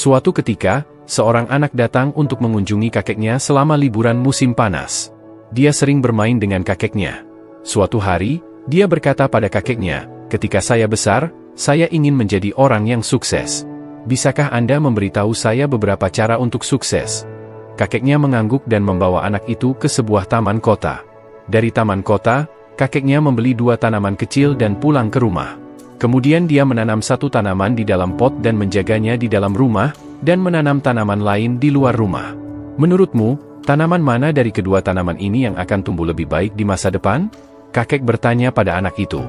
Suatu ketika, seorang anak datang untuk mengunjungi kakeknya selama liburan musim panas. Dia sering bermain dengan kakeknya. Suatu hari, dia berkata pada kakeknya, "Ketika saya besar, saya ingin menjadi orang yang sukses. Bisakah Anda memberitahu saya beberapa cara untuk sukses?" Kakeknya mengangguk dan membawa anak itu ke sebuah taman kota. Dari taman kota, kakeknya membeli 2 tanaman kecil dan pulang ke rumah. Kemudian dia menanam 1 tanaman di dalam pot dan menjaganya di dalam rumah, dan menanam tanaman lain di luar rumah. Menurutmu, tanaman mana dari kedua tanaman ini yang akan tumbuh lebih baik di masa depan? Kakek bertanya pada anak itu.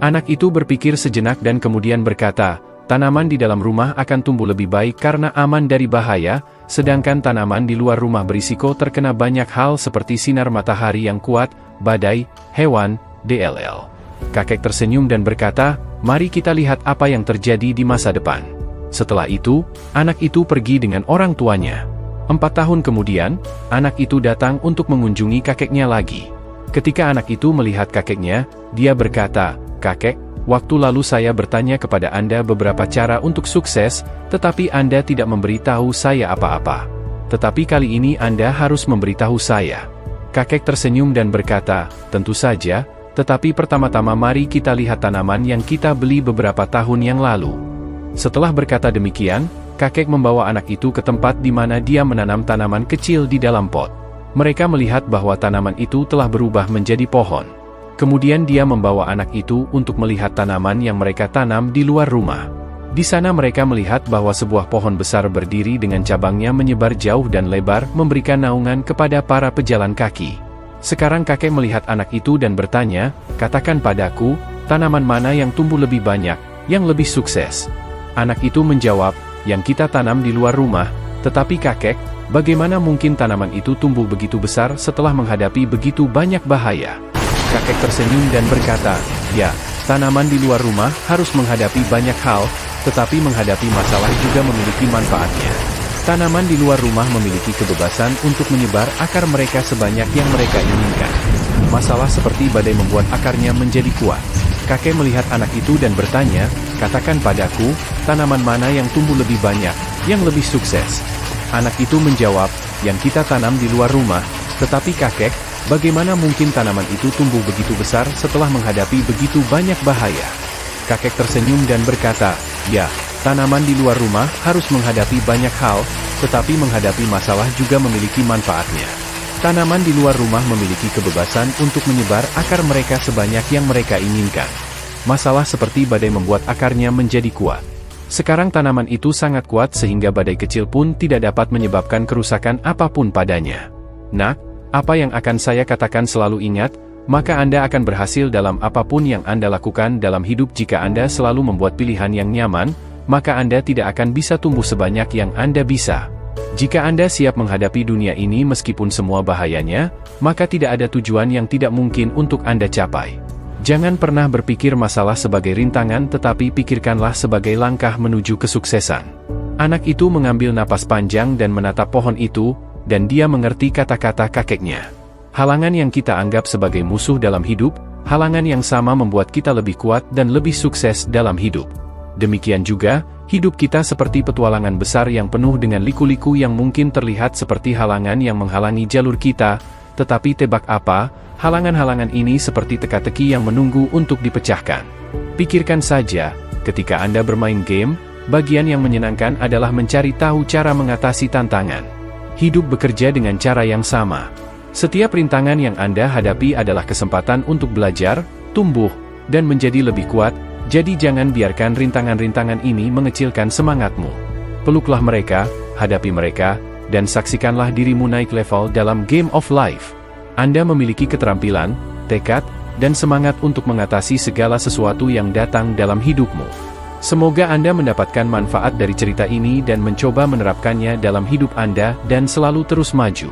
Anak itu berpikir sejenak dan kemudian berkata, "Tanaman di dalam rumah akan tumbuh lebih baik karena aman dari bahaya, sedangkan tanaman di luar rumah berisiko terkena banyak hal seperti sinar matahari yang kuat, badai, hewan, dll." Kakek tersenyum dan berkata, "Mari kita lihat apa yang terjadi di masa depan." Setelah itu, anak itu pergi dengan orang tuanya. 4 tahun kemudian, anak itu datang untuk mengunjungi kakeknya lagi. Ketika anak itu melihat kakeknya, dia berkata, "Kakek, waktu lalu saya bertanya kepada Anda beberapa cara untuk sukses, tetapi Anda tidak memberitahu saya apa-apa. Tetapi kali ini Anda harus memberitahu saya." Kakek tersenyum dan berkata, "Tentu saja, tetapi pertama-tama mari kita lihat tanaman yang kita beli beberapa tahun yang lalu." Setelah berkata demikian, kakek membawa anak itu ke tempat di mana dia menanam tanaman kecil di dalam pot. Mereka melihat bahwa tanaman itu telah berubah menjadi pohon. Kemudian dia membawa anak itu untuk melihat tanaman yang mereka tanam di luar rumah. Di sana mereka melihat bahwa sebuah pohon besar berdiri dengan cabangnya menyebar jauh dan lebar, memberikan naungan kepada para pejalan kaki. Sekarang kakek melihat anak itu dan bertanya, "Katakan padaku, tanaman mana yang tumbuh lebih banyak, yang lebih sukses?" Anak itu menjawab, "Yang kita tanam di luar rumah." "Tetapi kakek, bagaimana mungkin tanaman itu tumbuh begitu besar setelah menghadapi begitu banyak bahaya?" Kakek tersenyum dan berkata, "Ya, tanaman di luar rumah harus menghadapi banyak hal, tetapi menghadapi masalah juga memiliki manfaatnya. Tanaman di luar rumah memiliki kebebasan untuk menyebar akar mereka sebanyak yang mereka inginkan. Masalah seperti badai membuat akarnya menjadi kuat." Kakek melihat anak itu dan bertanya, "Katakan padaku, tanaman mana yang tumbuh lebih banyak, yang lebih sukses?" Anak itu menjawab, "Yang kita tanam di luar rumah." "Tetapi kakek, bagaimana mungkin tanaman itu tumbuh begitu besar setelah menghadapi begitu banyak bahaya?" Kakek tersenyum dan berkata, "Ya, tanaman di luar rumah harus menghadapi banyak hal, tetapi menghadapi masalah juga memiliki manfaatnya. Tanaman di luar rumah memiliki kebebasan untuk menyebar akar mereka sebanyak yang mereka inginkan. Masalah seperti badai membuat akarnya menjadi kuat. Sekarang tanaman itu sangat kuat sehingga badai kecil pun tidak dapat menyebabkan kerusakan apapun padanya. Nak, apa yang akan saya katakan selalu ingat, maka Anda akan berhasil dalam apapun yang Anda lakukan dalam hidup. Jika Anda selalu membuat pilihan yang nyaman, maka Anda tidak akan bisa tumbuh sebanyak yang Anda bisa. Jika Anda siap menghadapi dunia ini meskipun semua bahayanya, maka tidak ada tujuan yang tidak mungkin untuk Anda capai. Jangan pernah berpikir masalah sebagai rintangan, tetapi pikirkanlah sebagai langkah menuju kesuksesan." Anak itu mengambil napas panjang dan menatap pohon itu, dan dia mengerti kata-kata kakeknya. Halangan yang kita anggap sebagai musuh dalam hidup, halangan yang sama membuat kita lebih kuat dan lebih sukses dalam hidup. Demikian juga, hidup kita seperti petualangan besar yang penuh dengan liku-liku yang mungkin terlihat seperti halangan yang menghalangi jalur kita, tetapi tebak apa, halangan-halangan ini seperti teka-teki yang menunggu untuk dipecahkan. Pikirkan saja, ketika Anda bermain game, bagian yang menyenangkan adalah mencari tahu cara mengatasi tantangan. Hidup bekerja dengan cara yang sama. Setiap rintangan yang Anda hadapi adalah kesempatan untuk belajar, tumbuh, dan menjadi lebih kuat. Jadi jangan biarkan rintangan-rintangan ini mengecilkan semangatmu. Peluklah mereka, hadapi mereka, dan saksikanlah dirimu naik level dalam Game of Life. Anda memiliki keterampilan, tekad, dan semangat untuk mengatasi segala sesuatu yang datang dalam hidupmu. Semoga Anda mendapatkan manfaat dari cerita ini dan mencoba menerapkannya dalam hidup Anda dan selalu terus maju.